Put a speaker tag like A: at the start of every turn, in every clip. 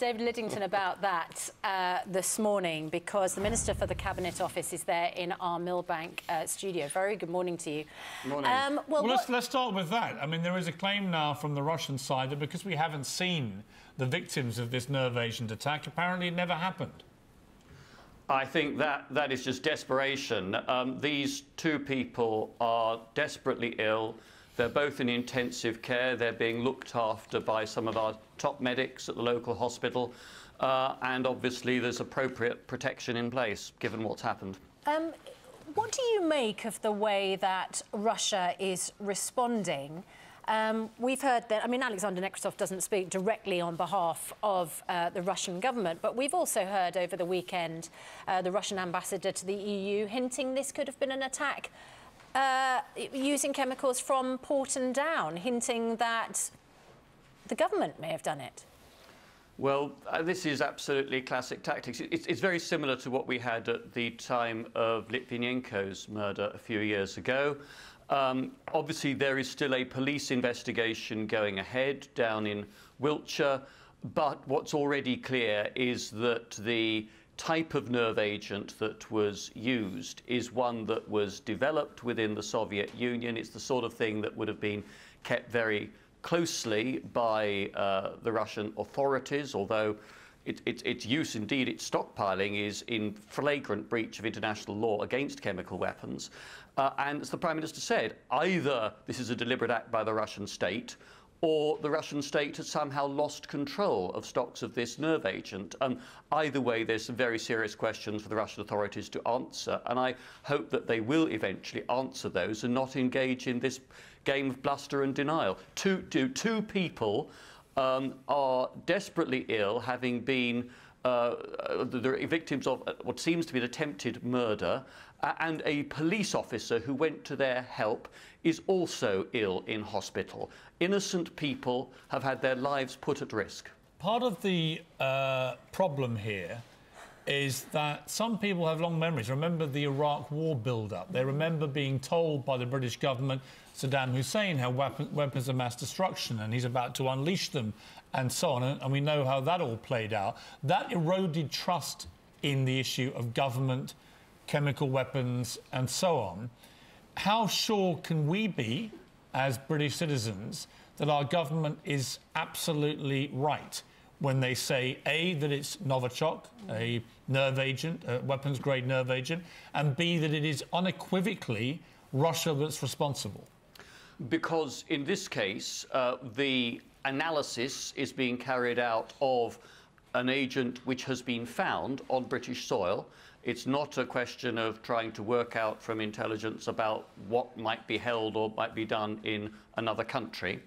A: David Lidington about that this morning, because the Minister for the Cabinet Office is there in our Millbank studio. Very good morning to you.
B: Morning.
C: Well, let's start with that. I mean, there is a claim now from the Russian side that because we haven't seen the victims of this nerve agent attack, apparently it never happened.
B: I think that is just desperation. These two people are desperately ill. They're both in intensive care. They're being looked after by some of our top medics at the local hospital. And obviously there's appropriate protection in place, given what's happened.
A: What do you make of the way that Russia is responding? We've heard that, I mean, Alexander Nekrasov doesn't speak directly on behalf of the Russian government, but we've also heard over the weekend the Russian ambassador to the EU hinting this could have been an attack using chemicals from Porton down, hinting that the government may have done it.
B: Well, this is absolutely classic tactics. It's very similar to what we had at the time of Litvinenko's murder a few years ago. Obviously, there is still a police investigation going ahead down in Wiltshire, but what's already clear is that the type of nerve agent that was used is one that was developed within the Soviet Union. It's the sort of thing that would have been kept very closely by the Russian authorities, although its use, indeed its stockpiling, is in flagrant breach of international law against chemical weapons. And as the Prime Minister said, either this is a deliberate act by the Russian state, or the Russian state has somehow lost control of stocks of this nerve agent. Either way, there's some very serious questions for the Russian authorities to answer, and I hope that they will eventually answer those and not engage in this game of bluster and denial. Two people are desperately ill, having been the victims of what seems to be an attempted murder, and a police officer who went to their help is also ill in hospital. Innocent people have had their lives put at risk.
C: Part of the problem here is that some people have long memories. Remember the Iraq war build-up. They remember being told by the British government, Saddam Hussein had weapons of mass destruction and he's about to unleash them and so on. And we know how that all played out. That eroded trust in the issue of government, chemical weapons and so on. How sure can we be, as British citizens, that our government is absolutely right when they say, A, that it's Novichok, a nerve agent, a weapons-grade nerve agent, and B, that it is unequivocally Russia that's responsible?
B: Because in this case, the analysis is being carried out of an agent which has been found on British soil. It's not a question of trying to work out from intelligence about what might be held or might be done in another country.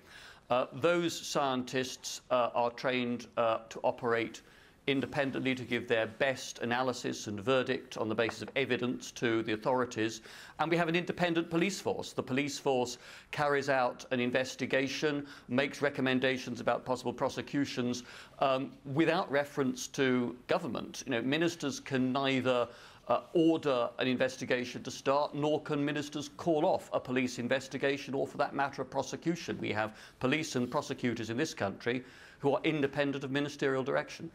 B: Those scientists are trained to operate independently, to give their best analysis and verdict on the basis of evidence to the authorities. And we have an independent police force. The police force carries out an investigation, makes recommendations about possible prosecutions without reference to government. You know, ministers can neither order an investigation to start, nor can ministers call off a police investigation or, for that matter, a prosecution. We have police and prosecutors in this country who are independent of ministerial direction.